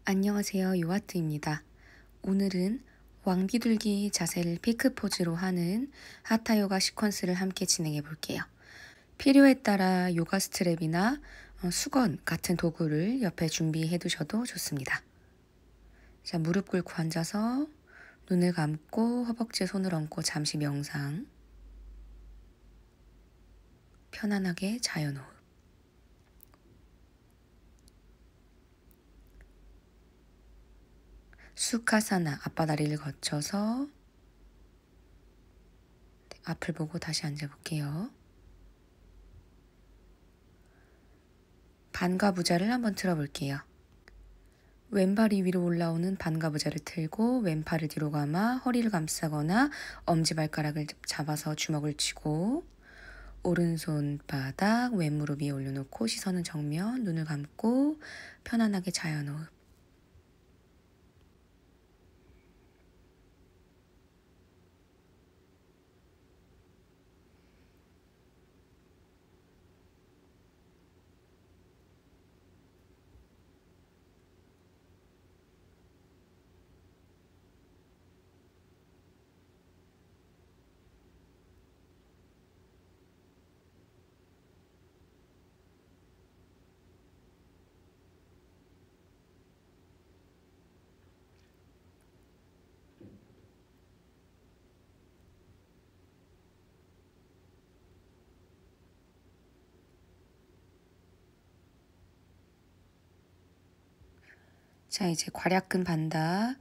안녕하세요. 요아트입니다. 오늘은 왕비둘기 자세를 피크 포즈로 하는 하타 요가 시퀀스를 함께 진행해 볼게요. 필요에 따라 요가 스트랩이나 수건 같은 도구를 옆에 준비해 두셔도 좋습니다. 자, 무릎 꿇고 앉아서 눈을 감고 허벅지에 손을 얹고 잠시 명상. 편안하게 자연호흡. 수카사나 앞바다리를 거쳐서 앞을 보고 다시 앉아볼게요. 반가부자를 한번 틀어볼게요. 왼발이 위로 올라오는 반가부자를 틀고 왼팔을 뒤로 감아 허리를 감싸거나 엄지발가락을 잡아서 주먹을 쥐고 오른손 바닥 왼무릎 위에 올려놓고 시선은 정면, 눈을 감고 편안하게 자연호흡. 자, 이제 괄약근 반다,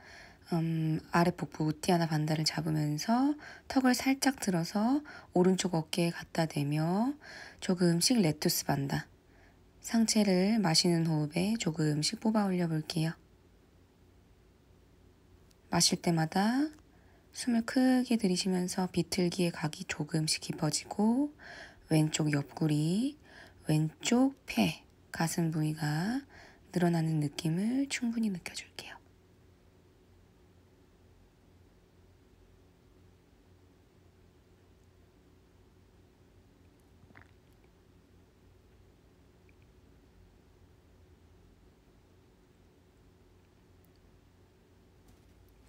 아랫복부 우티아나 반다를 잡으면서 턱을 살짝 들어서 오른쪽 어깨에 갖다 대며 조금씩 레투스 반다. 상체를 마시는 호흡에 조금씩 뽑아 올려 볼게요. 마실 때마다 숨을 크게 들이쉬면서 비틀기의 각이 조금씩 깊어지고 왼쪽 옆구리, 왼쪽 폐, 가슴 부위가 늘어나는 느낌을 충분히 느껴줄게요.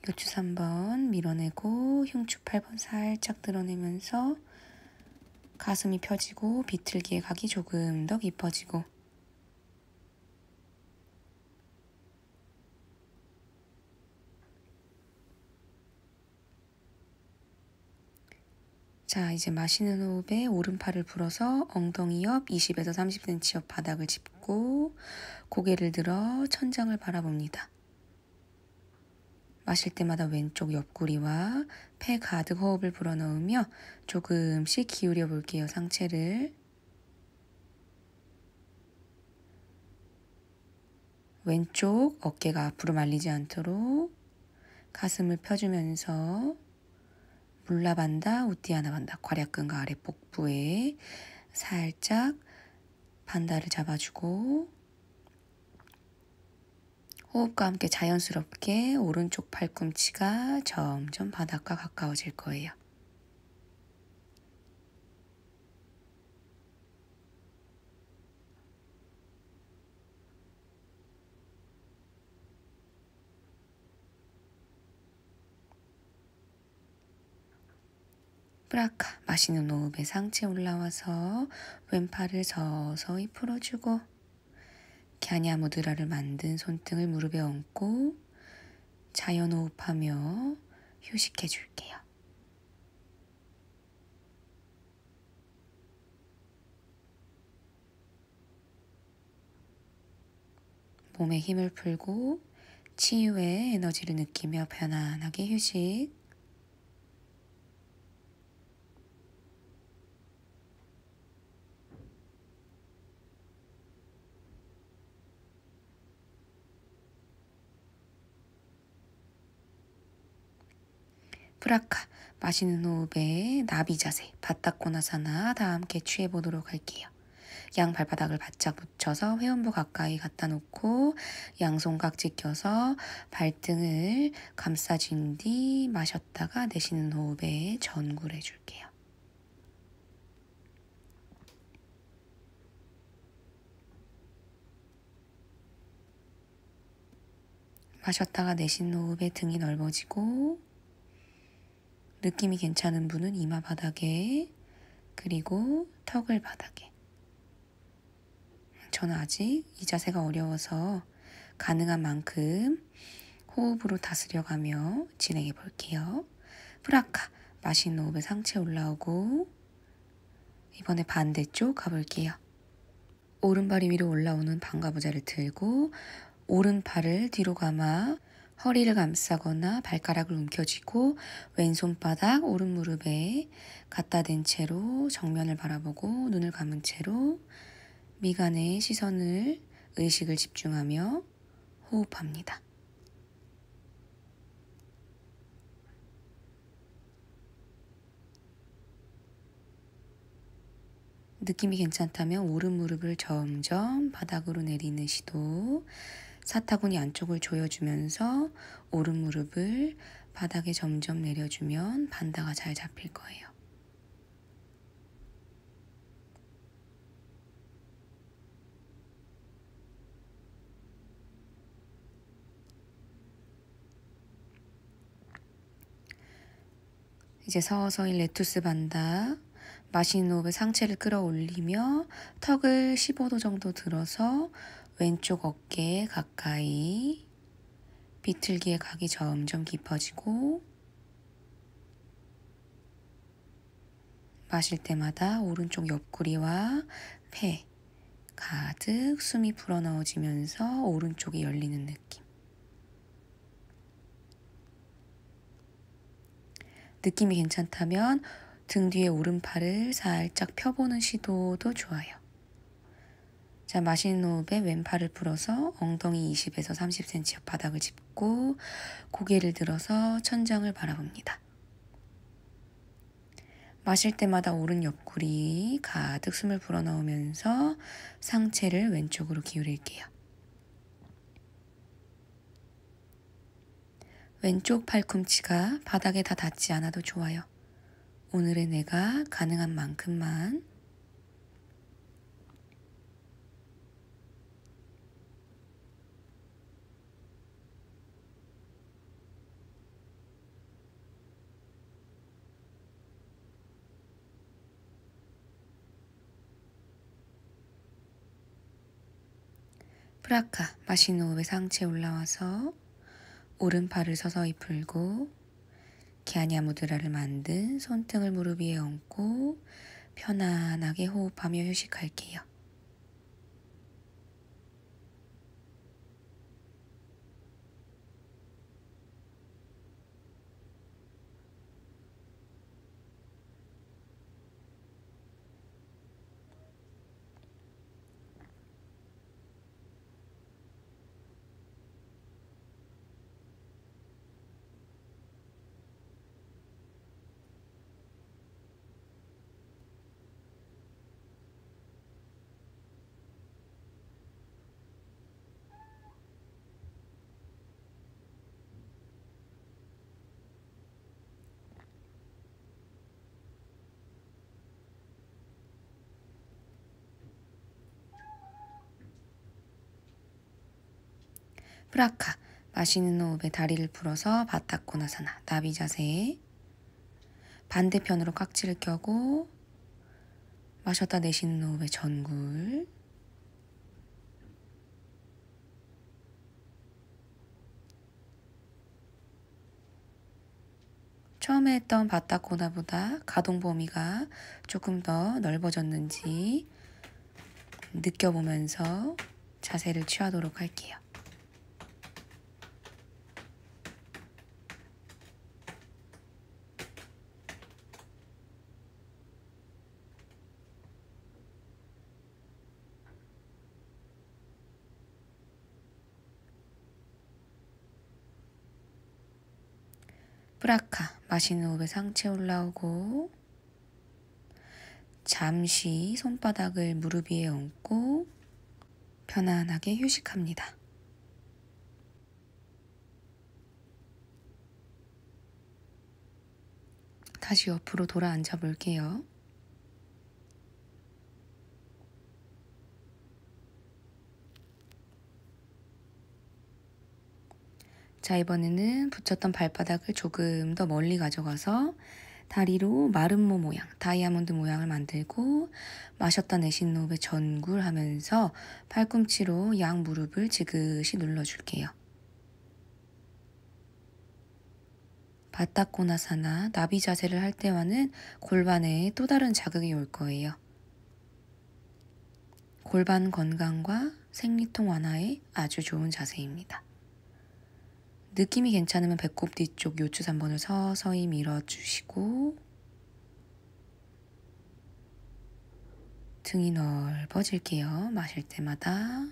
요추 3번 밀어내고 흉추 8번 살짝 드러내면서 가슴이 펴지고 비틀기의 각이 조금 더 깊어지고 자, 이제 마시는 호흡에 오른팔을 불어서 엉덩이 옆 20에서 30cm 옆 바닥을 짚고 고개를 들어 천장을 바라봅니다. 마실 때마다 왼쪽 옆구리와 폐 가득 호흡을 불어넣으며 조금씩 기울여 볼게요. 상체를. 왼쪽 어깨가 앞으로 말리지 않도록 가슴을 펴주면서 물라반다, 우띠아나 반다, 괄약근과 아랫복부에 살짝 반다를 잡아주고 호흡과 함께 자연스럽게 오른쪽 팔꿈치가 점점 바닥과 가까워질 거예요. 브라카, 마시는 호흡에 상체 올라와서 왼팔을 서서히 풀어주고 갸냐 무드라를 만든 손등을 무릎에 얹고 자연호흡하며 휴식해 줄게요. 몸에 힘을 풀고 치유의 에너지를 느끼며 편안하게 휴식. 브라카, 마시는 호흡에 나비 자세, 바타코나사나 다 함께 취해보도록 할게요. 양 발바닥을 바짝 붙여서 회음부 가까이 갖다 놓고 양손 깍지 껴서 발등을 감싸준 뒤 마셨다가 내쉬는 호흡에 전굴 해줄게요. 마셨다가 내쉬는 호흡에 등이 넓어지고, 느낌이 괜찮은 분은 이마 바닥에, 그리고 턱을 바닥에. 저는 아직 이 자세가 어려워서 가능한 만큼 호흡으로 다스려가며 진행해 볼게요. 프라카, 마시는 호흡에 상체 올라오고, 이번에 반대쪽 가볼게요. 오른발이 위로 올라오는 반가부자를 들고 오른팔을 뒤로 감아 허리를 감싸거나 발가락을 움켜쥐고 왼손바닥 오른 무릎에 갖다 댄 채로 정면을 바라보고 눈을 감은 채로 미간에 시선을 의식을 집중하며 호흡합니다. 느낌이 괜찮다면 오른 무릎을 점점 바닥으로 내리는 시도, 사타구니 안쪽을 조여주면서 오른 무릎을 바닥에 점점 내려주면 반다가 잘 잡힐 거예요. 이제 서서히 레투스 반다, 마시는 호흡에 상체를 끌어올리며 턱을 15도 정도 들어서 왼쪽 어깨에 가까이, 비틀기의 각이 점점 깊어지고, 마실 때마다 오른쪽 옆구리와 폐 가득 숨이 불어넣어지면서 오른쪽이 열리는 느낌. 느낌이 괜찮다면 등 뒤에 오른팔을 살짝 펴보는 시도도 좋아요. 자, 마시는 호흡에 왼팔을 풀어서 엉덩이 20에서 30cm 옆 바닥을 짚고 고개를 들어서 천장을 바라봅니다. 마실 때마다 오른 옆구리 가득 숨을 불어넣으면서 상체를 왼쪽으로 기울일게요. 왼쪽 팔꿈치가 바닥에 다 닿지 않아도 좋아요. 오늘의 내가 가능한 만큼만. 프라카, 마시는 호흡에 상체 올라와서 오른팔을 서서히 풀고 기아냐 무드라를 만든 손등을 무릎 위에 얹고 편안하게 호흡하며 휴식할게요. 프라카, 마시는 호흡에 다리를 풀어서 바타코나사나, 나비 자세. 반대편으로 깍지를 껴고 마셨다 내쉬는 호흡에 전굴. 처음에 했던 바타코나보다 가동 범위가 조금 더 넓어졌는지 느껴보면서 자세를 취하도록 할게요. 프라카, 마시는 호흡에 상체 올라오고 잠시 손바닥을 무릎 위에 얹고 편안하게 휴식합니다. 다시 옆으로 돌아 앉아 볼게요. 자, 이번에는 붙였던 발바닥을 조금 더 멀리 가져가서 다리로 마름모 모양, 다이아몬드 모양을 만들고 마셨다 내쉬는 호흡에 전굴하면서 팔꿈치로 양 무릎을 지그시 눌러줄게요. 바타코나사나 나비 자세를 할 때와는 골반에 또 다른 자극이 올 거예요. 골반 건강과 생리통 완화에 아주 좋은 자세입니다. 느낌이 괜찮으면 배꼽 뒤쪽 요추 3번을 서서히 밀어주시고 등이 넓어질게요. 마실 때마다.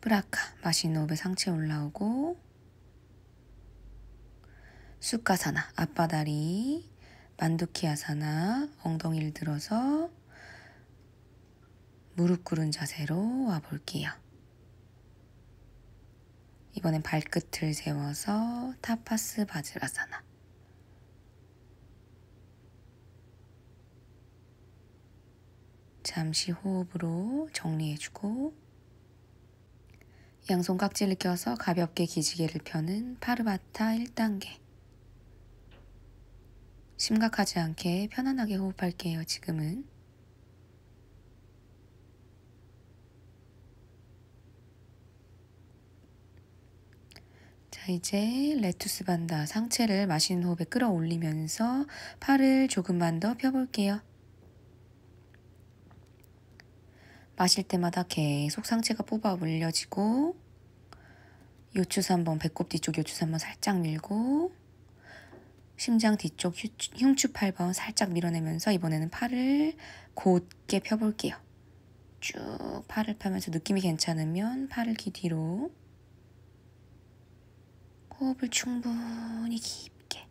브라카, 마시는 호흡에 상체 올라오고 수카사나, 앞바다리, 만두키아사나, 엉덩이를 들어서 무릎 꿇은 자세로 와볼게요. 이번엔 발끝을 세워서 타파스 바즈라사나. 잠시 호흡으로 정리해주고 양손 깍지를 껴서 가볍게 기지개를 펴는 파르바타 1단계. 심각하지 않게 편안하게 호흡할게요. 지금은. 자, 이제 레투스 반다, 상체를 마시는 호흡에 끌어올리면서 팔을 조금만 더 펴볼게요. 마실 때마다 계속 상체가 뽑아 올려지고 요추 3번, 배꼽 뒤쪽 요추 3번 살짝 밀고 심장 뒤쪽 흉추 8번 살짝 밀어내면서 이번에는 팔을 곧게 펴볼게요. 쭉 팔을 펴면서 느낌이 괜찮으면 팔을 귀 뒤로 호흡을 충분히 깊게.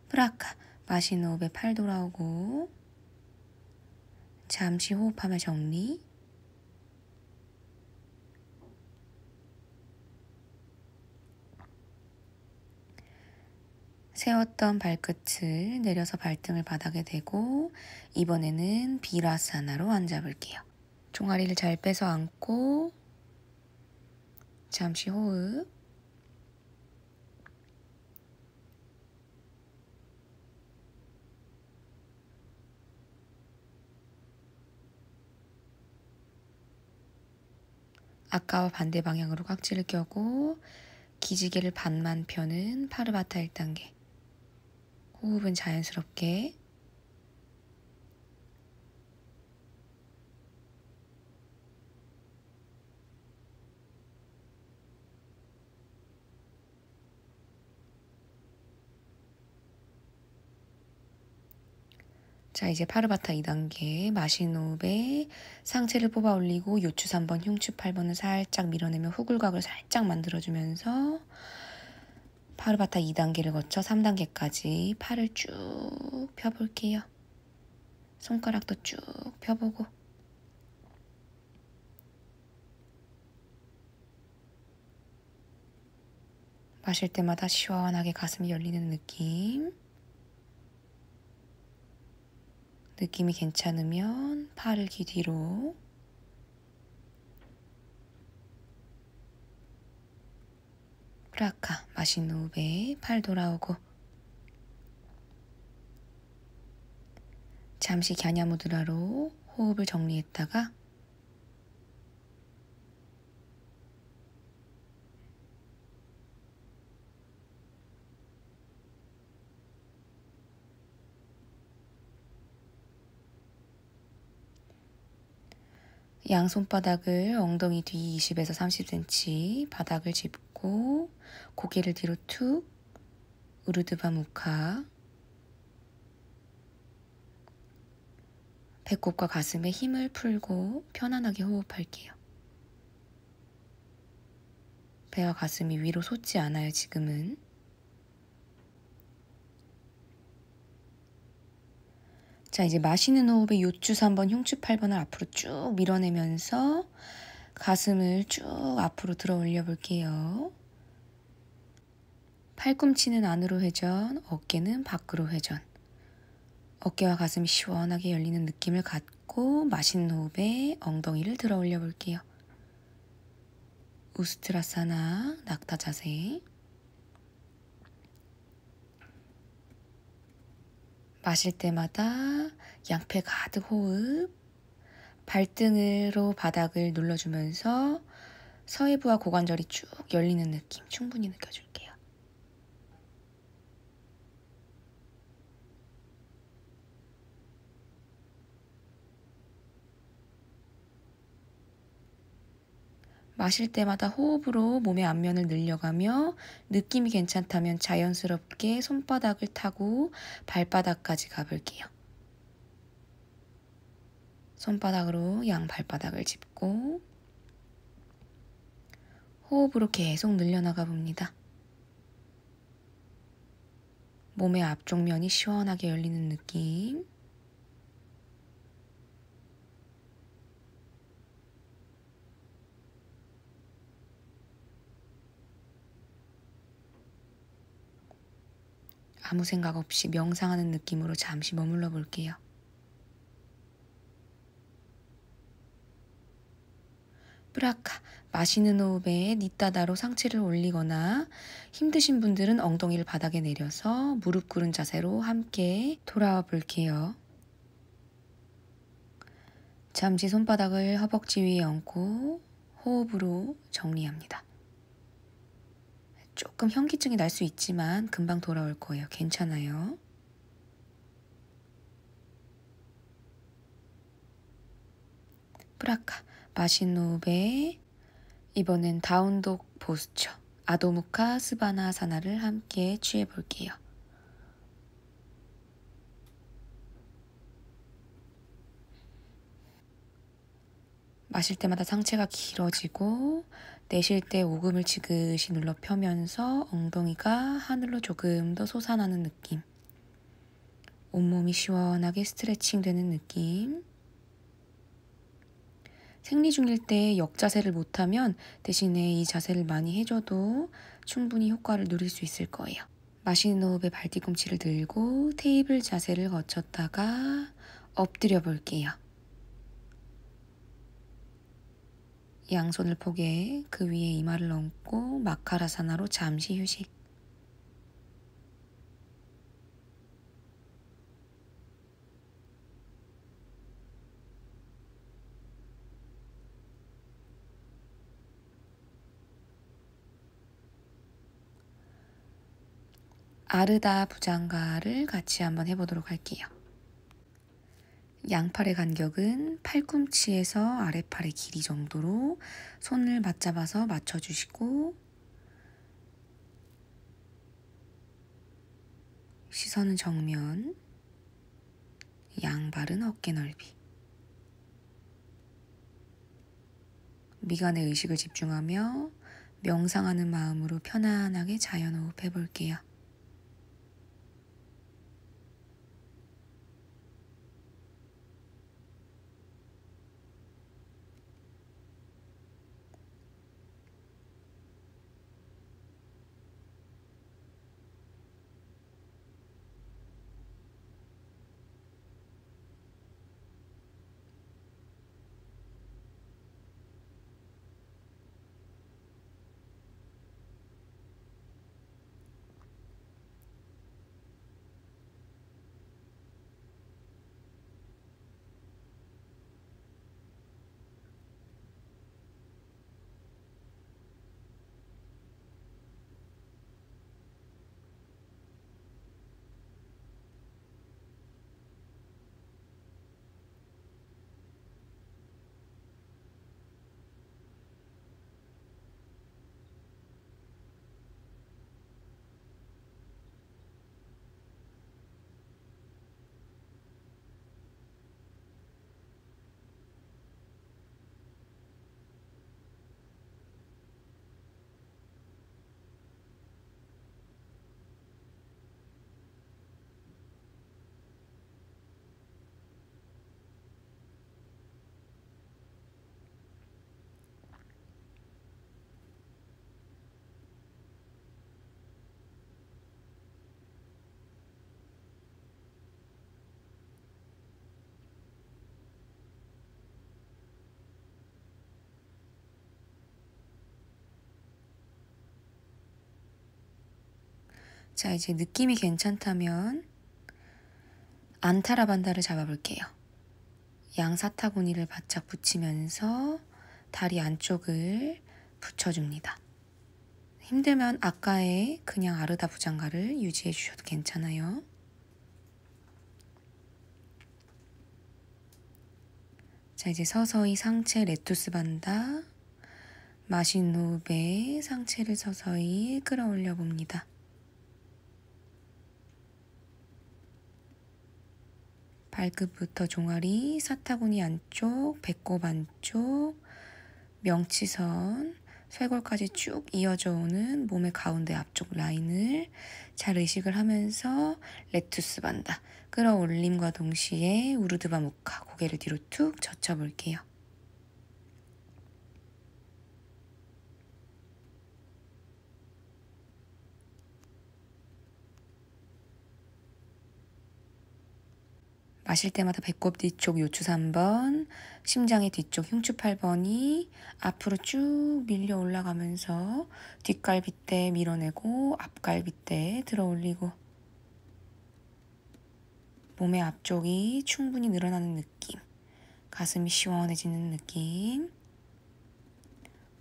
브라카, 마시는 호흡에 팔 돌아오고 잠시 호흡하며 정리. 세웠던 발끝을 내려서 발등을 바닥에 대고 이번에는 비라사나로 앉아볼게요. 종아리를 잘 빼서 앉고 잠시 호흡. 아까와 반대 방향으로 깍지를 껴고 기지개를 반만 펴는 파르바타 1단계. 호흡은 자연스럽게. 자, 이제 파르바타 2단계. 마시는 호흡에 상체를 뽑아 올리고 요추 3번, 흉추 8번을 살짝 밀어내며 후굴각을 살짝 만들어주면서 파르바타 2단계를 거쳐 3단계까지 팔을 쭉 펴볼게요. 손가락도 쭉 펴보고 마실 때마다 시원하게 가슴이 열리는 느낌. 느낌이 괜찮으면 팔을 귀 뒤로 프라카, 마시는 호흡에 팔 돌아오고 잠시 갸냐무드라로 호흡을 정리했다가 양손바닥을 엉덩이 뒤 20에서 30cm 바닥을 짚고 고개를 뒤로 툭 우르드바 무카. 배꼽과 가슴에 힘을 풀고 편안하게 호흡할게요. 배와 가슴이 위로 솟지 않아요, 지금은. 자, 이제 마시는 호흡에 요추 3번, 흉추 8번을 앞으로 쭉 밀어내면서 가슴을 쭉 앞으로 들어 올려 볼게요. 팔꿈치는 안으로 회전, 어깨는 밖으로 회전. 어깨와 가슴이 시원하게 열리는 느낌을 갖고 마시는 호흡에 엉덩이를 들어 올려 볼게요. 우스트라사나 낙타 자세. 마실 때마다 양폐 가득 호흡. 발등으로 바닥을 눌러주면서 서해부와 고관절이 쭉 열리는 느낌 충분히 느껴줄게요. 마실 때마다 호흡으로 몸의 앞면을 늘려가며 느낌이 괜찮다면 자연스럽게 손바닥을 타고 발바닥까지 가볼게요. 손바닥으로 양 발바닥을 짚고 호흡으로 계속 늘려나가 봅니다. 몸의 앞쪽 면이 시원하게 열리는 느낌. 아무 생각 없이 명상하는 느낌으로 잠시 머물러 볼게요. 브라카, 마시는 호흡에 니따다로 상체를 올리거나 힘드신 분들은 엉덩이를 바닥에 내려서 무릎 꿇은 자세로 함께 돌아와 볼게요. 잠시 손바닥을 허벅지 위에 얹고 호흡으로 정리합니다. 조금 현기증이 날 수 있지만 금방 돌아올 거예요. 괜찮아요. 브라카, 마시는 호흡에 이번엔 다운독 포스처, 아도무카 스바나사나를 함께 취해 볼게요. 마실 때마다 상체가 길어지고 내쉴 때 오금을 지그시 눌러 펴면서 엉덩이가 하늘로 조금 더 솟아나는 느낌. 온몸이 시원하게 스트레칭 되는 느낌. 생리 중일 때 역자세를 못하면 대신에 이 자세를 많이 해줘도 충분히 효과를 누릴 수 있을 거예요. 마시는 호흡에 발뒤꿈치를 들고 테이블 자세를 거쳤다가 엎드려 볼게요. 양손을 포개 그 위에 이마를 얹고 마카라사나로 잠시 휴식. 아르다 부장가를 같이 한번 해보도록 할게요. 양팔의 간격은 팔꿈치에서 아랫팔의 길이 정도로 손을 맞잡아서 맞춰주시고 시선은 정면, 양발은 어깨 넓이. 미간에 의식을 집중하며 명상하는 마음으로 편안하게 자연호흡 해볼게요. 자, 이제 느낌이 괜찮다면 안타라반다를 잡아볼게요. 양 사타구니를 바짝 붙이면서 다리 안쪽을 붙여줍니다. 힘들면 아까의 그냥 아르다 부장가를 유지해 주셔도 괜찮아요. 자, 이제 서서히 상체 레투스 반다, 마신 호흡에 상체를 서서히 끌어올려 봅니다. 발끝부터 종아리, 사타구니 안쪽, 배꼽 안쪽, 명치선, 쇄골까지 쭉 이어져 오는 몸의 가운데 앞쪽 라인을 잘 의식을 하면서 레투스 반다, 끌어올림과 동시에 우르드바 무카, 고개를 뒤로 툭 젖혀볼게요. 마실 때마다 배꼽 뒤쪽 요추 3번, 심장의 뒤쪽 흉추 8번이 앞으로 쭉 밀려 올라가면서 뒷갈비대 밀어내고 앞갈비대 들어 올리고 몸의 앞쪽이 충분히 늘어나는 느낌, 가슴이 시원해지는 느낌,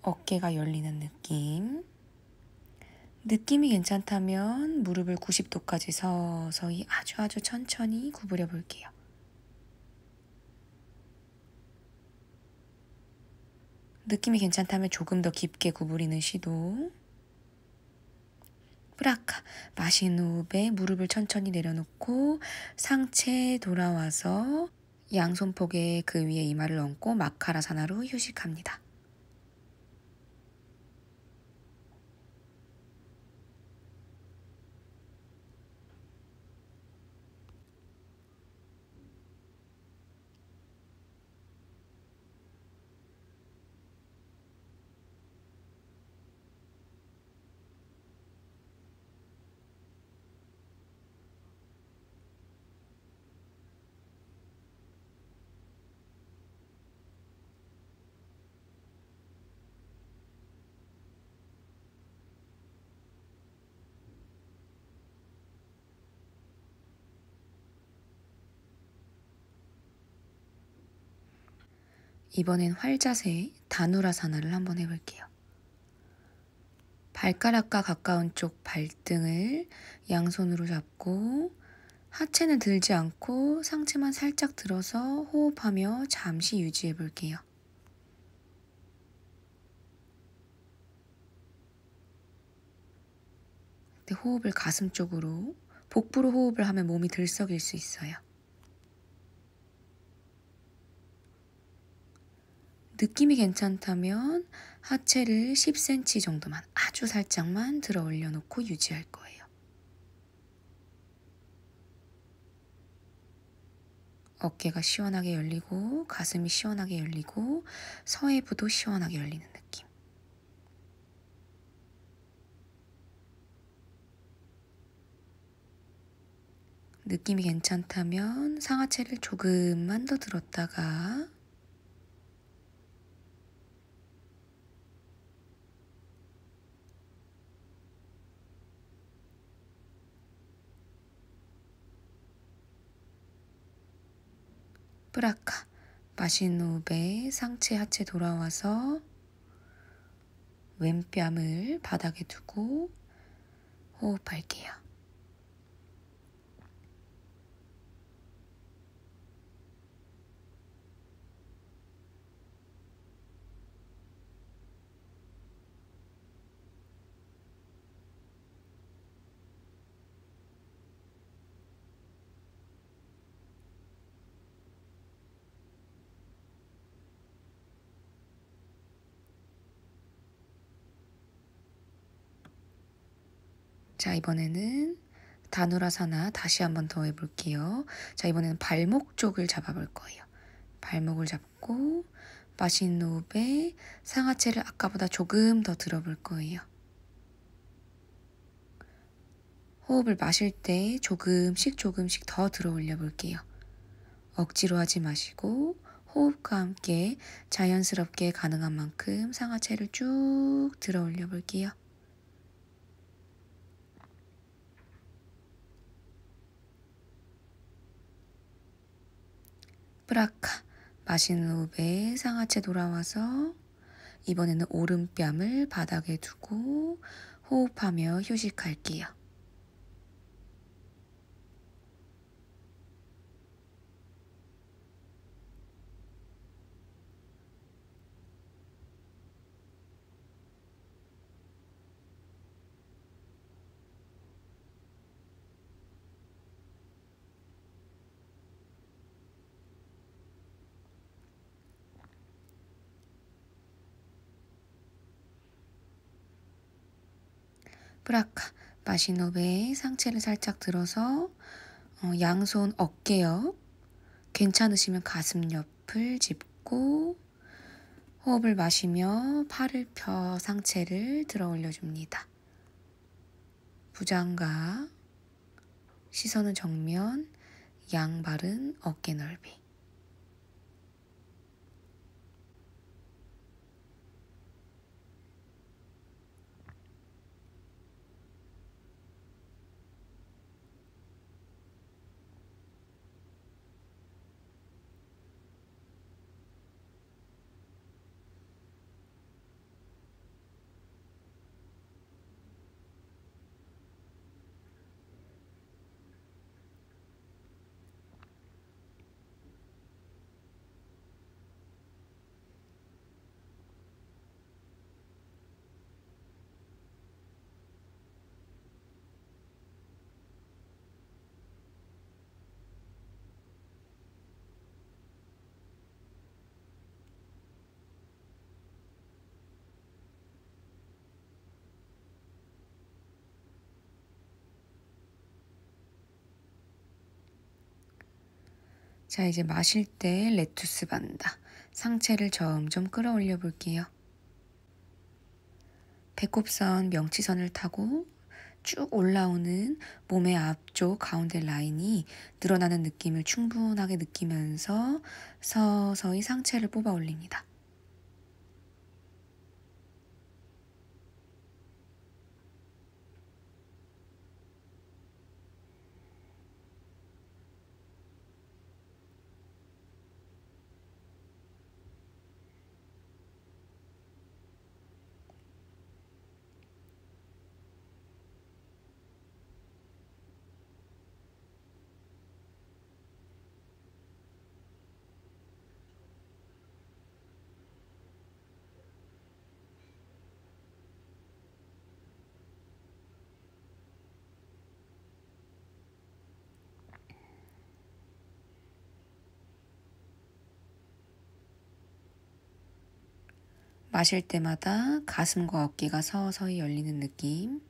어깨가 열리는 느낌. 느낌이 괜찮다면 무릎을 90도까지 서서히 아주 천천히 구부려 볼게요. 느낌이 괜찮다면 조금 더 깊게 구부리는 시도. 브라카, 마신 호흡에 무릎을 천천히 내려놓고 상체 돌아와서 양손목에 그 위에 이마를 얹고 마카라사나로 휴식합니다. 이번엔 활자세 다누라사나를 한번 해볼게요. 발가락과 가까운 쪽 발등을 양손으로 잡고 하체는 들지 않고 상체만 살짝 들어서 호흡하며 잠시 유지해 볼게요. 그때 호흡을 가슴 쪽으로, 복부로 호흡을 하면 몸이 들썩일 수 있어요. 느낌이 괜찮다면 하체를 10cm 정도만, 아주 살짝만 들어 올려놓고 유지할 거예요. 어깨가 시원하게 열리고 가슴이 시원하게 열리고 서해부도 시원하게 열리는 느낌. 느낌이 괜찮다면 상하체를 조금만 더 들었다가 브라카, 마신 호흡에 상체 하체 돌아와서 왼뺨을 바닥에 두고 호흡할게요. 자, 이번에는 다누라사나 다시 한번 더 해볼게요. 자, 이번에는 발목 쪽을 잡아볼 거예요. 발목을 잡고 마신 호흡에 상하체를 아까보다 조금 더 들어볼 거예요. 호흡을 마실 때 조금씩 더 들어 올려 볼게요. 억지로 하지 마시고 호흡과 함께 자연스럽게 가능한 만큼 상하체를 쭉 들어 올려 볼게요. 브라카. 마시는 호흡에 상하체 돌아와서 이번에는 오른뺨을 바닥에 두고 호흡하며 휴식할게요. 브라카. 마시는 호흡에 상체를 살짝 들어서 양손 어깨 옆, 괜찮으시면 가슴 옆을 짚고 호흡을 마시며 팔을 펴 상체를 들어 올려줍니다. 부장각, 시선은 정면, 양발은 어깨 넓이. 자, 이제 마실 때 레투스 반다. 상체를 점점 끌어올려 볼게요. 배꼽선 명치선을 타고 쭉 올라오는 몸의 앞쪽 가운데 라인이 늘어나는 느낌을 충분하게 느끼면서 서서히 상체를 뽑아 올립니다. 마실 때마다 가슴과 어깨가 서서히 열리는 느낌.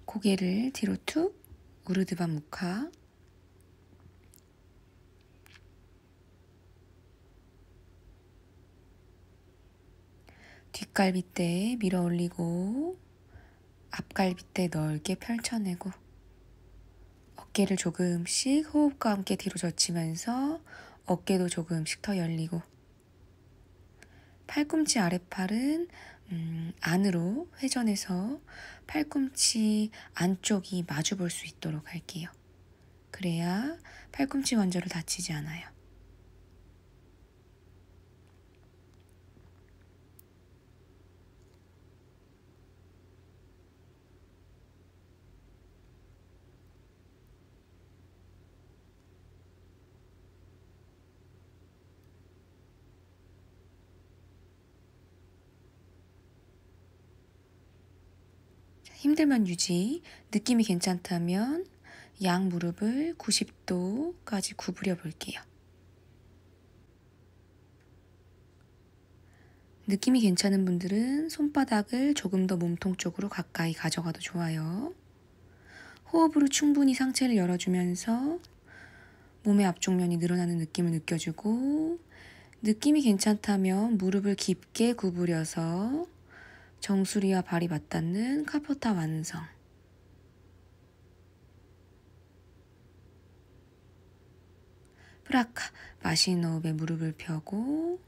고개를 뒤로 툭, 우르드바 무카. 뒷갈비대 밀어 올리고 앞갈비대 넓게 펼쳐내고 어깨를 조금씩 호흡과 함께 뒤로 젖히면서 어깨도 조금씩 더 열리고 팔꿈치 아랫팔은 안으로 회전해서 팔꿈치 안쪽이 마주 볼 수 있도록 할게요. 그래야 팔꿈치 관절을 다치지 않아요. 힘들면 유지, 느낌이 괜찮다면 양 무릎을 90도까지 구부려 볼게요. 느낌이 괜찮은 분들은 손바닥을 조금 더 몸통 쪽으로 가까이 가져가도 좋아요. 호흡으로 충분히 상체를 열어주면서 몸의 앞쪽면이 늘어나는 느낌을 느껴주고, 느낌이 괜찮다면 무릎을 깊게 구부려서 정수리와 발이 맞닿는 카포타 완성. 프라카, 마시는 호흡에 무릎을 펴고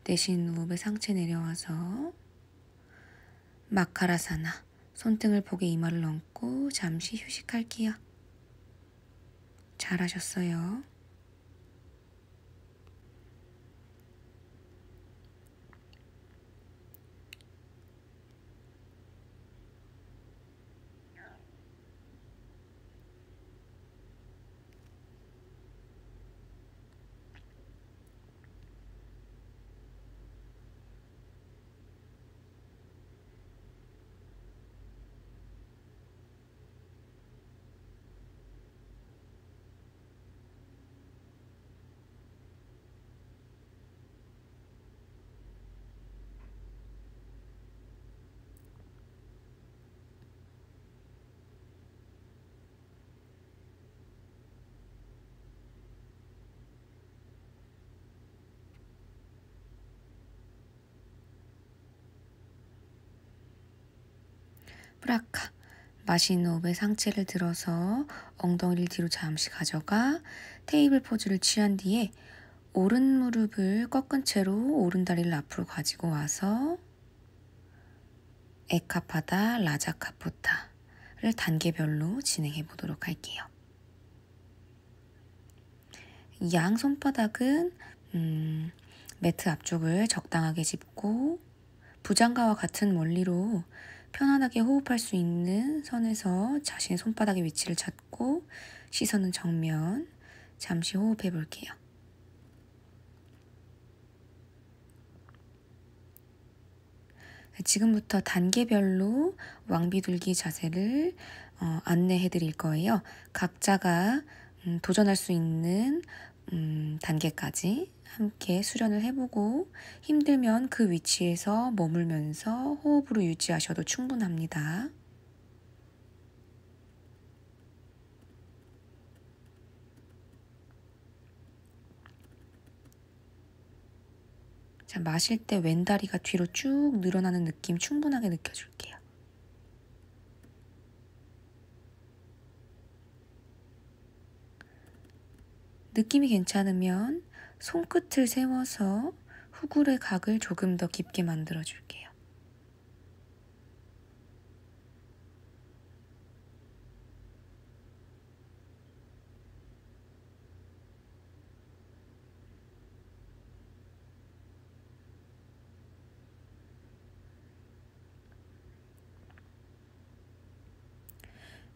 내쉬는 호흡에 상체 내려와서 마카라사나, 손등을 복에 이마를 얹고 잠시 휴식할게요. 잘하셨어요. 프라카, 마시는 호흡에 상체를 들어서 엉덩이를 뒤로 잠시 가져가 테이블 포즈를 취한 뒤에 오른 무릎을 꺾은 채로 오른 다리를 앞으로 가지고 와서 에카파다 라자카포타를 단계별로 진행해 보도록 할게요. 양 손바닥은 매트 앞쪽을 적당하게 짚고 부장가와 같은 원리로 편안하게 호흡할 수 있는 선에서 자신의 손바닥의 위치를 찾고 시선은 정면, 잠시 호흡해 볼게요. 지금부터 단계별로 왕비둘기 자세를 안내해 드릴 거예요. 각자가 도전할 수 있는 단계까지 함께 수련을 해보고 힘들면 그 위치에서 머물면서 호흡으로 유지하셔도 충분합니다. 자, 마실 때 왼다리가 뒤로 쭉 늘어나는 느낌 충분하게 느껴줄게요. 느낌이 괜찮으면 손끝을 세워서 후굴의 각을 조금 더 깊게 만들어 줄게요.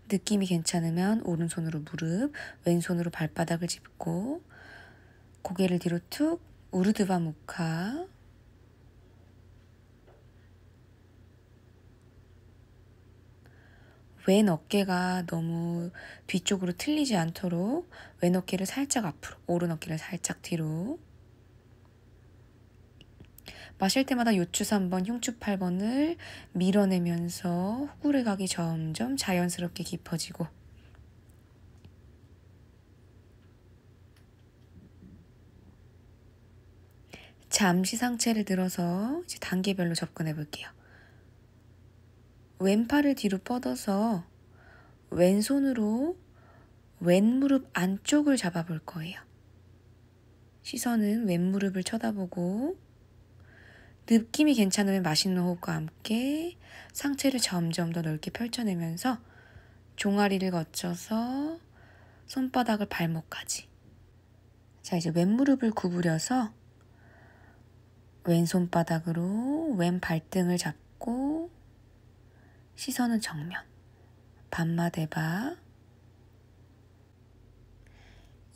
느낌이 괜찮으면 오른손으로 무릎, 왼손으로 발바닥을 짚고 고개를 뒤로 툭, 우르드바 무카. 왼 어깨가 너무 뒤쪽으로 틀리지 않도록 왼 어깨를 살짝 앞으로, 오른 어깨를 살짝 뒤로. 마실 때마다 요추 3번, 흉추 8번을 밀어내면서 후굴의 각이 점점 자연스럽게 깊어지고, 잠시 상체를 들어서 이제 단계별로 접근해 볼게요. 왼팔을 뒤로 뻗어서 왼손으로 왼 무릎 안쪽을 잡아볼 거예요. 시선은 왼 무릎을 쳐다보고 느낌이 괜찮으면 마시는 호흡과 함께 상체를 점점 더 넓게 펼쳐내면서 종아리를 거쳐서 손바닥을 발목까지. 자, 이제 왼 무릎을 구부려서 왼손바닥으로 왼 발등을 잡고 시선은 정면, 반마대바.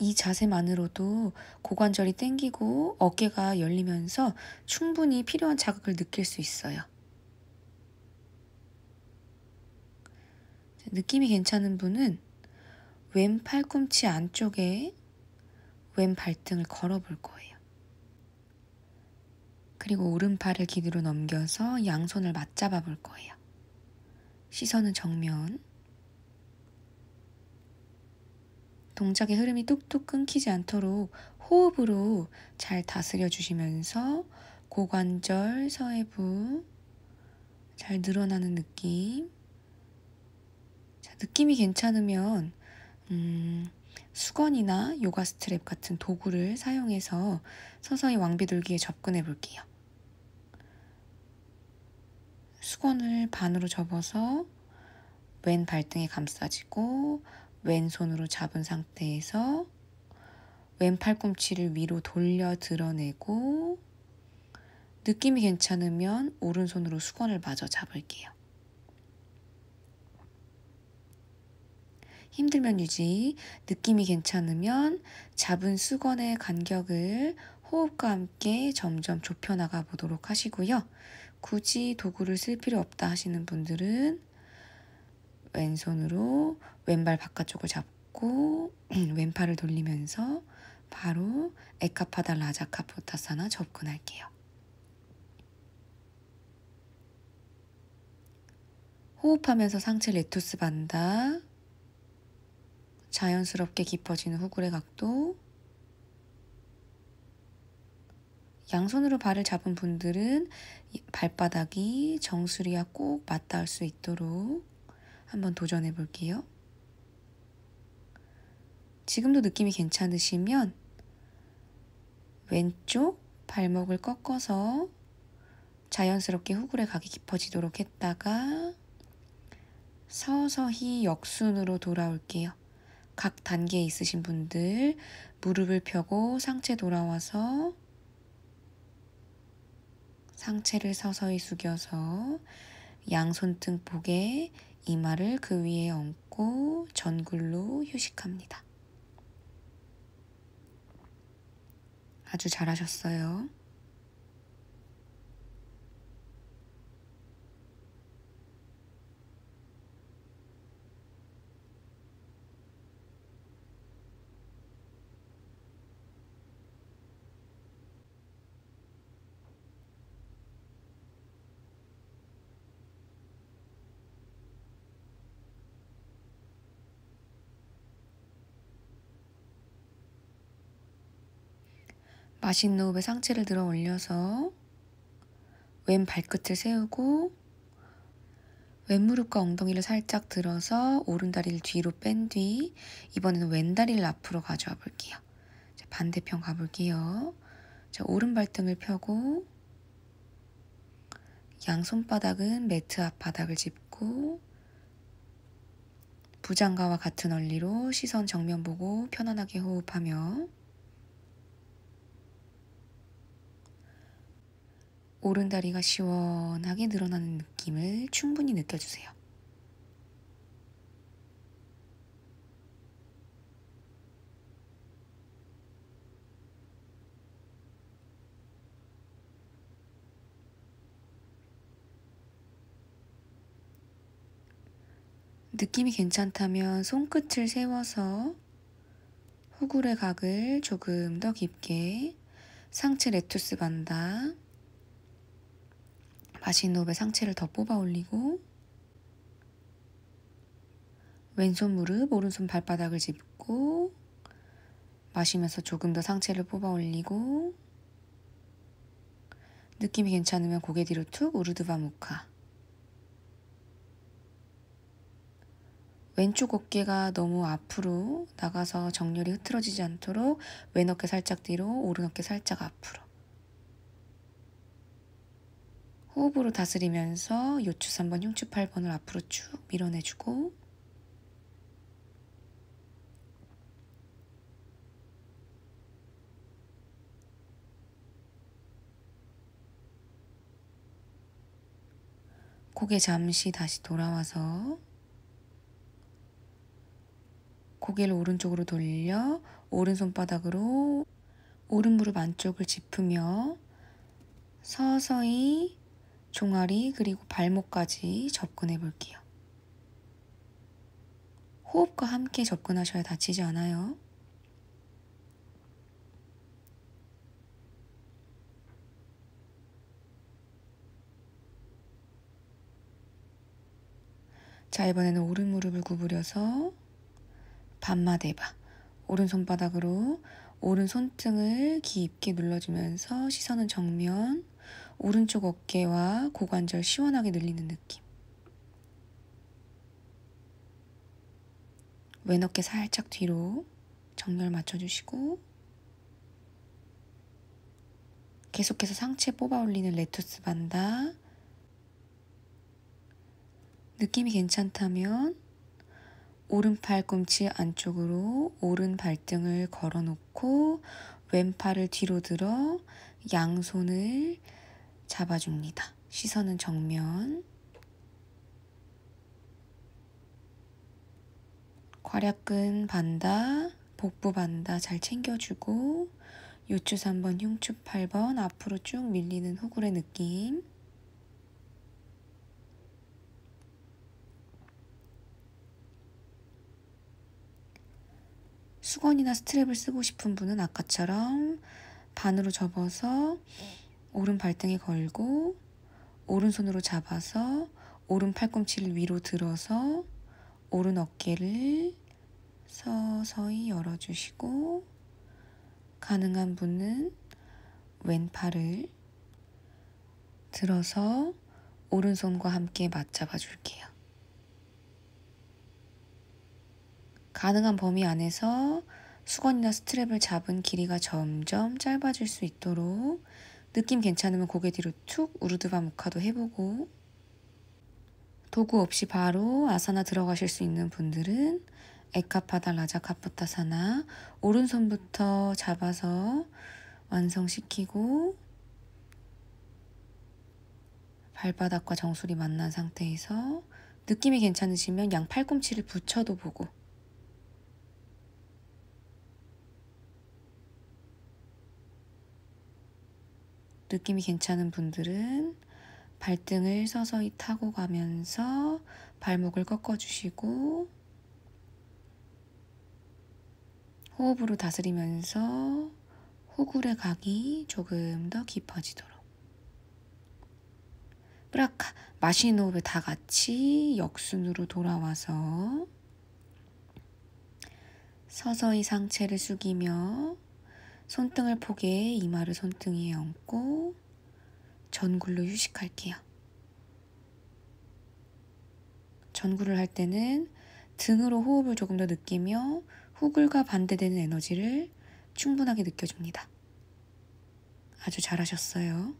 이 자세만으로도 고관절이 당기고 어깨가 열리면서 충분히 필요한 자극을 느낄 수 있어요. 느낌이 괜찮은 분은 왼 팔꿈치 안쪽에 왼 발등을 걸어 볼 거예요. 그리고 오른팔을 기둥으로 넘겨서 양손을 맞잡아 볼 거예요. 시선은 정면. 동작의 흐름이 뚝뚝 끊기지 않도록 호흡으로 잘 다스려 주시면서 고관절, 서해부 잘 늘어나는 느낌. 자, 느낌이 괜찮으면 수건이나 요가 스트랩 같은 도구를 사용해서 서서히 왕비돌기에 접근해 볼게요. 수건을 반으로 접어서 왼 발등에 감싸지고 왼손으로 잡은 상태에서 왼 팔꿈치를 위로 돌려 드러내고 느낌이 괜찮으면 오른손으로 수건을 마저 잡을게요. 힘들면 유지, 느낌이 괜찮으면 잡은 수건의 간격을 호흡과 함께 점점 좁혀나가 보도록 하시고요. 굳이 도구를 쓸 필요 없다 하시는 분들은 왼손으로 왼발 바깥쪽을 잡고 왼팔을 돌리면서 바로 에카파다 라자카포타사나 접근할게요. 호흡하면서 상체 레투스 반다. 자연스럽게 깊어지는 후굴의 각도. 양손으로 발을 잡은 분들은 발바닥이 정수리와 꼭 맞닿을 수 있도록 한번 도전해 볼게요. 지금도 느낌이 괜찮으시면 왼쪽 발목을 꺾어서 자연스럽게 후굴의 각이 깊어지도록 했다가 서서히 역순으로 돌아올게요. 각 단계에 있으신 분들 무릎을 펴고 상체 돌아와서 상체를 서서히 숙여서 양손 등복에 이마를 그 위에 얹고 전굴로 휴식합니다. 아주 잘하셨어요. 맛있는 호흡에 상체를 들어 올려서 왼 발끝을 세우고 왼 무릎과 엉덩이를 살짝 들어서 오른 다리를 뒤로 뺀 뒤 이번에는 왼 다리를 앞으로 가져와 볼게요. 자, 반대편 가볼게요. 자, 오른 발등을 펴고 양손바닥은 매트 앞 바닥을 짚고 부장가와 같은 원리로 시선 정면 보고 편안하게 호흡하며 오른 다리가 시원하게 늘어나는 느낌을 충분히 느껴주세요. 느낌이 괜찮다면 손끝을 세워서 후굴의 각을 조금 더 깊게 상체 레투스 반다. 맛있는 호흡에 상체를 더 뽑아 올리고 왼손 무릎, 오른손 발바닥을 짚고 마시면서 조금 더 상체를 뽑아 올리고 느낌이 괜찮으면 고개 뒤로 툭 우르드바 무카. 왼쪽 어깨가 너무 앞으로 나가서 정렬이 흐트러지지 않도록 왼 어깨 살짝 뒤로, 오른 어깨 살짝 앞으로. 호흡으로 다스리면서 요추 3번, 흉추 8번을 앞으로 쭉 밀어내주고 고개 잠시 다시 돌아와서 고개를 오른쪽으로 돌려 오른손바닥으로 오른 무릎 안쪽을 짚으며 서서히 종아리 그리고 발목까지 접근해 볼게요. 호흡과 함께 접근하셔야 다치지 않아요. 자, 이번에는 오른 무릎을 구부려서 반마대바, 오른손바닥으로 오른 손등을 깊게 눌러주면서 시선은 정면, 오른쪽 어깨와 고관절 시원하게 늘리는 느낌. 왼 어깨 살짝 뒤로 정렬 맞춰주시고, 계속해서 상체 뽑아 올리는 레투스 반다. 느낌이 괜찮다면 오른 팔꿈치 안쪽으로 오른 발등을 걸어놓고 왼팔을 뒤로 들어 양손을 잡아줍니다. 시선은 정면. 괄약근 반다, 복부 반다 잘 챙겨주고 요추 3번, 흉추 8번 앞으로 쭉 밀리는 후굴의 느낌. 수건이나 스트랩을 쓰고 싶은 분은 아까처럼 반으로 접어서 오른 발등에 걸고 오른손으로 잡아서 오른 팔꿈치를 위로 들어서 오른 어깨를 서서히 열어주시고, 가능한 분은 왼팔을 들어서 오른손과 함께 맞잡아 줄게요. 가능한 범위 안에서 수건이나 스트랩을 잡은 길이가 점점 짧아질 수 있도록 느낌 괜찮으면 고개 뒤로 툭 우르드바 무카도 해보고, 도구 없이 바로 아사나 들어가실 수 있는 분들은 에카파다 라자카포타사나 오른손부터 잡아서 완성시키고 발바닥과 정수리 만난 상태에서 느낌이 괜찮으시면 양 팔꿈치를 붙여도 보고, 느낌이 괜찮은 분들은 발등을 서서히 타고 가면서 발목을 꺾어주시고 호흡으로 다스리면서 후굴의 각이 조금 더 깊어지도록. 브라카, 마시는 호흡에 다 같이 역순으로 돌아와서 서서히 상체를 숙이며 손등을 포개 이마를 손등 위에 얹고 전굴로 휴식할게요. 전굴을 할 때는 등으로 호흡을 조금 더 느끼며 후굴과 반대되는 에너지를 충분하게 느껴줍니다. 아주 잘하셨어요.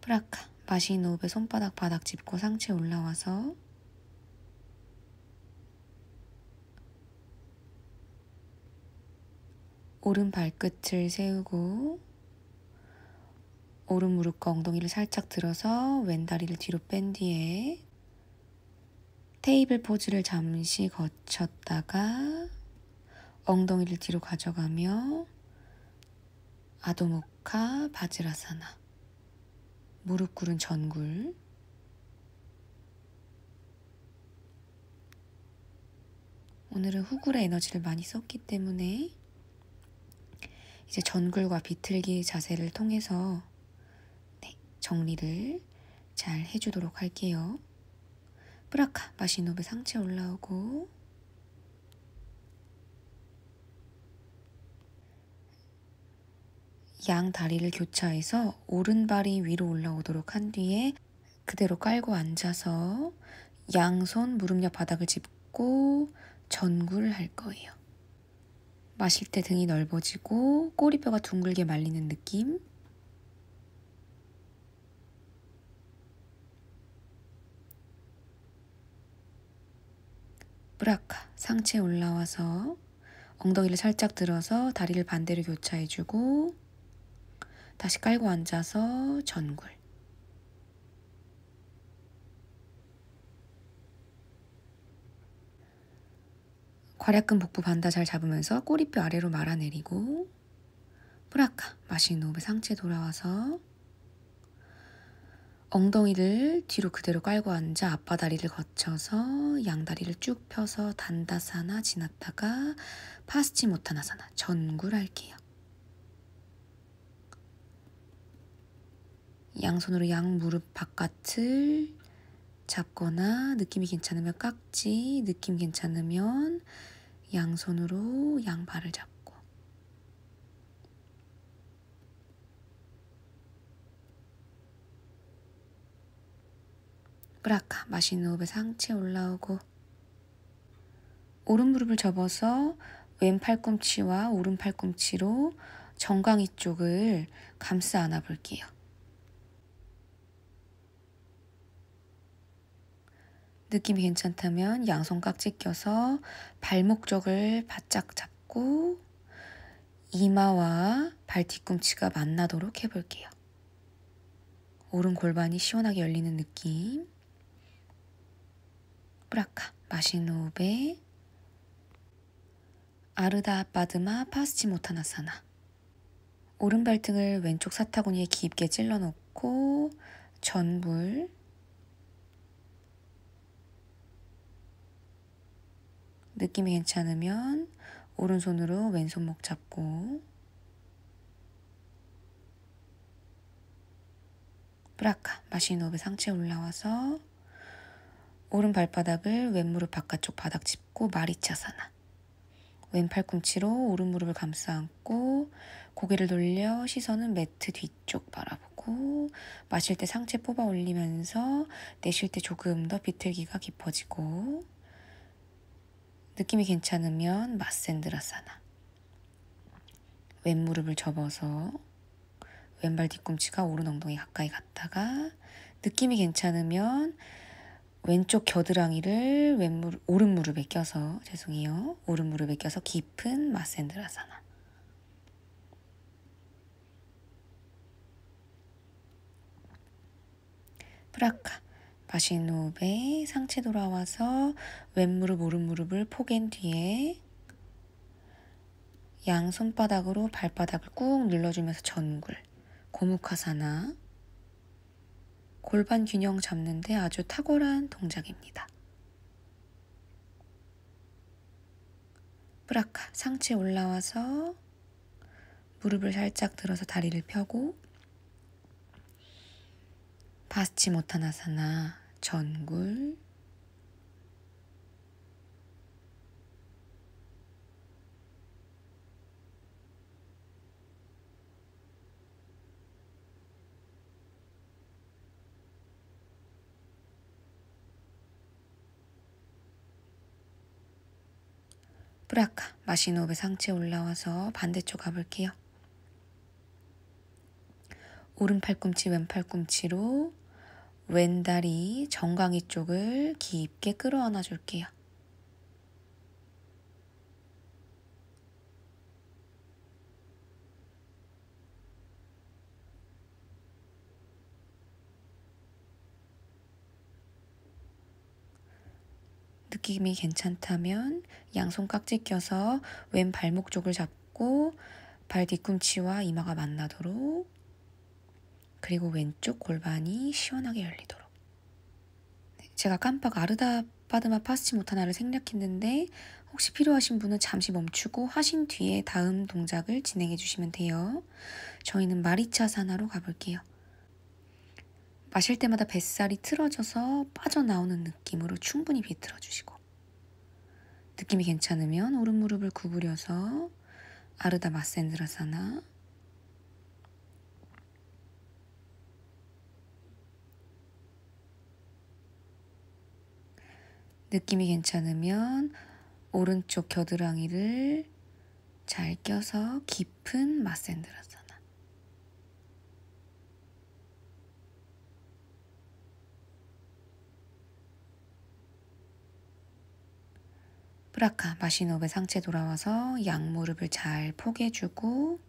프라카, 마시는 호흡에 손바닥 바닥 짚고 상체 올라와서 오른 발끝을 세우고 오른 무릎과 엉덩이를 살짝 들어서 왼 다리를 뒤로 뺀 뒤에 테이블 포즈를 잠시 거쳤다가 엉덩이를 뒤로 가져가며 아도무카 바지라사나, 무릎 꿇은 전굴. 오늘은 후굴의 에너지를 많이 썼기 때문에 이제 전굴과 비틀기 자세를 통해서 정리를 잘 해주도록 할게요. 브라카, 마시노베 상체 올라오고 양 다리를 교차해서 오른발이 위로 올라오도록 한 뒤에 그대로 깔고 앉아서 양손 무릎 옆 바닥을 짚고 전굴을 할 거예요. 마실 때 등이 넓어지고 꼬리뼈가 둥글게 말리는 느낌. 브라카, 상체 올라와서 엉덩이를 살짝 들어서 다리를 반대로 교차해주고 다시 깔고 앉아서 전굴. 괄약근 복부 반다 잘 잡으면서 꼬리뼈 아래로 말아내리고 브라카, 마시는 호흡에 상체 돌아와서 엉덩이를 뒤로 그대로 깔고 앉아 앞바다리를 거쳐서 양다리를 쭉 펴서 단다사나 지났다가 파스치모타나사나 전굴 할게요. 양손으로 양 무릎 바깥을 잡거나 느낌이 괜찮으면 깍지, 느낌 괜찮으면 양손으로 양발을 잡고 브라카, 마시는 호흡에 상체 올라오고 오른 무릎을 접어서 왼 팔꿈치와 오른 팔꿈치로 정강이 쪽을 감싸 안아 볼게요. 느낌이 괜찮다면 양손 깍지 껴서 발목 쪽을 바짝 잡고 이마와 발 뒤꿈치가 만나도록 해볼게요. 오른 골반이 시원하게 열리는 느낌. 브라카, 마시는 호흡에 아르다 빠드마 파스치모타나사나. 오른 발등을 왼쪽 사타구니에 깊게 찔러 놓고 전굴. 느낌이 괜찮으면 오른손으로 왼손목 잡고 브라카, 마시는 호흡에 상체 올라와서 오른 발바닥을 왼 무릎 바깥쪽 바닥 짚고 마리차사나. 왼 팔꿈치로 오른 무릎을 감싸 안고 고개를 돌려 시선은 매트 뒤쪽 바라보고 마실 때 상체 뽑아 올리면서 내쉴 때 조금 더 비틀기가 깊어지고 느낌이 괜찮으면 마센드라사나. 왼 무릎을 접어서 왼발 뒤꿈치가 오른 엉덩이 가까이 갔다가 느낌이 괜찮으면 왼쪽 겨드랑이를 오른 무릎에 껴서 오른 무릎에 껴서 깊은 마센드라사나. 브라카, 마시는 호흡에 상체 돌아와서 왼 무릎 오른 무릎을 포갠 뒤에 양 손바닥으로 발바닥을 꾹 눌러주면서 전굴, 고무카사나. 골반 균형 잡는데 아주 탁월한 동작입니다. 브라카, 상체 올라와서 무릎을 살짝 들어서 다리를 펴고 파스치모타나사나 전굴. 브라카, 마시는 호흡에 상체 올라와서 반대쪽 가볼게요. 오른 팔꿈치, 왼 팔꿈치로 왼 다리 정강이 쪽을 깊게 끌어안아 줄게요. 느낌이 괜찮다면 양손 깍지 껴서 왼 발목 쪽을 잡고 발 뒤꿈치와 이마가 만나도록, 그리고 왼쪽 골반이 시원하게 열리도록. 제가 깜빡 아르다 파드마 파스치모타나를 생략했는데 혹시 필요하신 분은 잠시 멈추고 하신 뒤에 다음 동작을 진행해 주시면 돼요. 저희는 마리차사나로 가볼게요. 마실 때마다 뱃살이 틀어져서 빠져나오는 느낌으로 충분히 비틀어 주시고, 느낌이 괜찮으면 오른 무릎을 구부려서 아르다 마센드라사나, 느낌이 괜찮으면 오른쪽 겨드랑이를 잘 껴서 깊은 마센드라사나, 브라카, 마신 호흡에 상체 돌아와서 양무릎을 잘 포개주고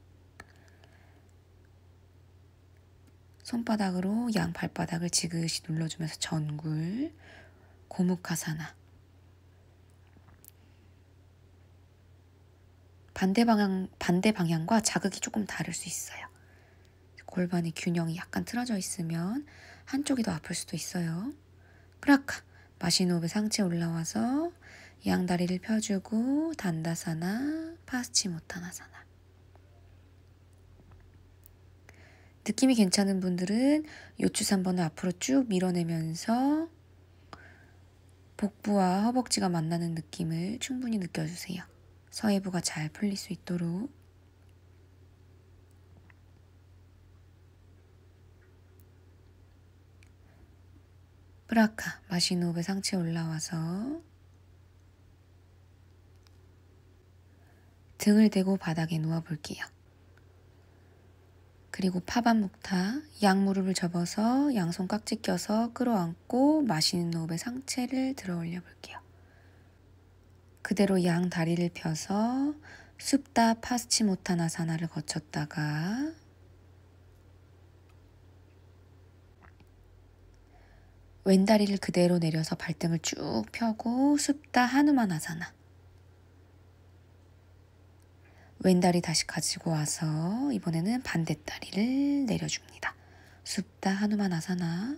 손바닥으로 양 발바닥을 지그시 눌러주면서 전굴, 고무카사나. 반대 방향과 자극이 조금 다를 수 있어요. 골반의 균형이 약간 틀어져 있으면 한쪽이 더 아플 수도 있어요. 브라카, 마신 호흡에 상체 올라와서 양다리를 펴주고 단다사나, 파스치모타나사나. 느낌이 괜찮은 분들은 요추 3번을 앞으로 쭉 밀어내면서 복부와 허벅지가 만나는 느낌을 충분히 느껴주세요. 서해부가 잘 풀릴 수 있도록. 브라카, 마신 호흡에 상체 올라와서 등을 대고 바닥에 누워볼게요. 그리고 파반묵타, 양무릎을 접어서 양손 깍지 껴서 끌어안고 마시는 호흡에 상체를 들어 올려 볼게요. 그대로 양 다리를 펴서 supta 파스치모타나사나를 거쳤다가 왼다리를 그대로 내려서 발등을 쭉 펴고 supta 하누마나사나. 왼다리 다시 가지고 와서 이번에는 반대다리를 내려줍니다. supta 하누마나사나.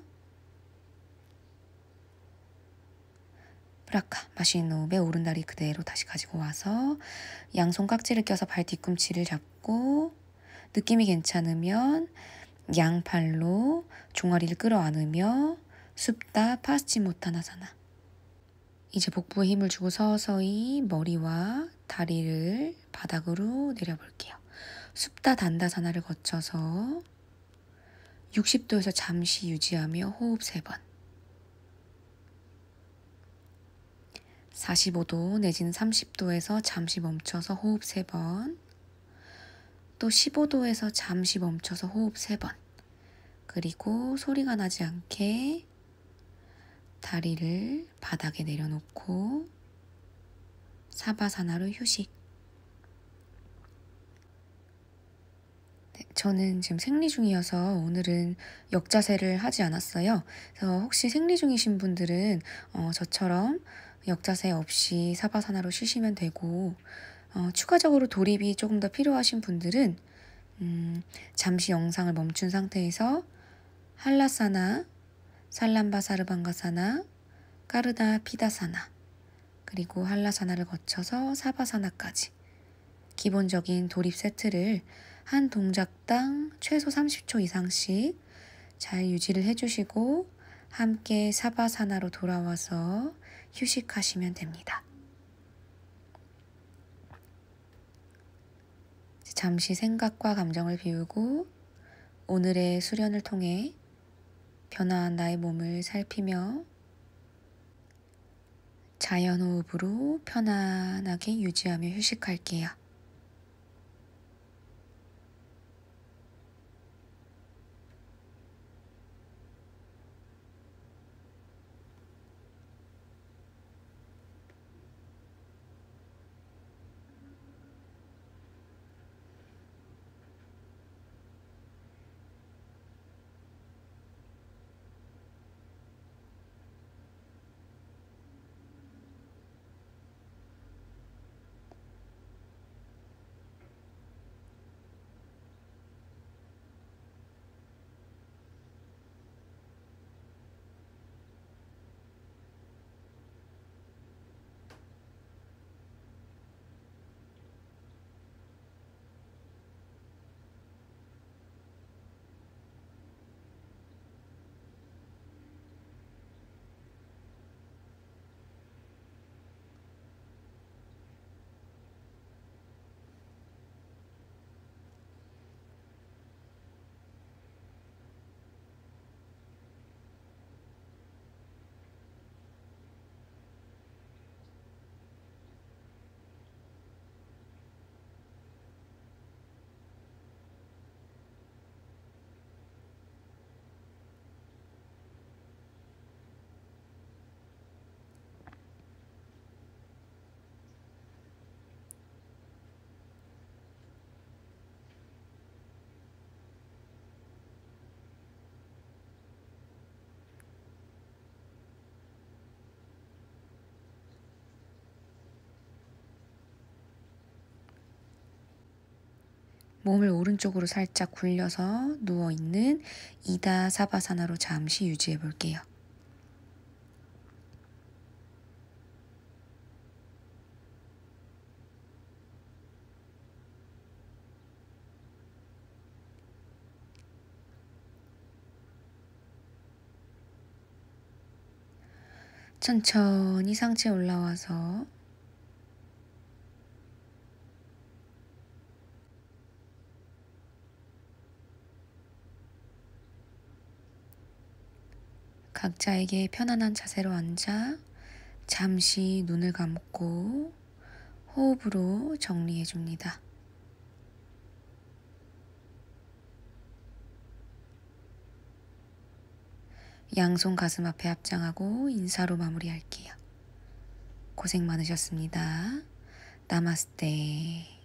브라카, 마시는 호흡에 오른다리 그대로 다시 가지고 와서 양손 깍지를 껴서 발 뒤꿈치를 잡고 느낌이 괜찮으면 양팔로 종아리를 끌어안으며 supta 파스치모타나사나. 이제 복부에 힘을 주고 서서히 머리와 다리를 바닥으로 내려볼게요. supta 단다사나를 거쳐서 60도에서 잠시 유지하며 호흡 3번. 45도 내지는 30도에서 잠시 멈춰서 호흡 3번. 또 15도에서 잠시 멈춰서 호흡 3번. 그리고 소리가 나지 않게 다리를 바닥에 내려놓고 사바사나로 휴식. 네, 저는 지금 생리 중이어서 오늘은 역자세를 하지 않았어요. 그래서 혹시 생리 중이신 분들은 저처럼 역자세 없이 사바사나로 쉬시면 되고, 추가적으로 도립이 조금 더 필요하신 분들은 잠시 영상을 멈춘 상태에서 할라사나, 살람바사르방가사나, 까르다 피다사나, 그리고 할라사나를 거쳐서 사바사나까지 기본적인 도립 세트를 한 동작당 최소 30초 이상씩 잘 유지를 해주시고 함께 사바사나로 돌아와서 휴식하시면 됩니다. 잠시 생각과 감정을 비우고 오늘의 수련을 통해 변화한 나의 몸을 살피며 자연호흡으로 편안하게 유지하며 휴식할게요. 몸을 오른쪽으로 살짝 굴려서 누워있는 이다 사바사나로 잠시 유지해 볼게요. 천천히 상체 올라와서 각자에게 편안한 자세로 앉아 잠시 눈을 감고 호흡으로 정리해 줍니다. 양손 가슴 앞에 합장하고 인사로 마무리할게요. 고생 많으셨습니다. 나마스테.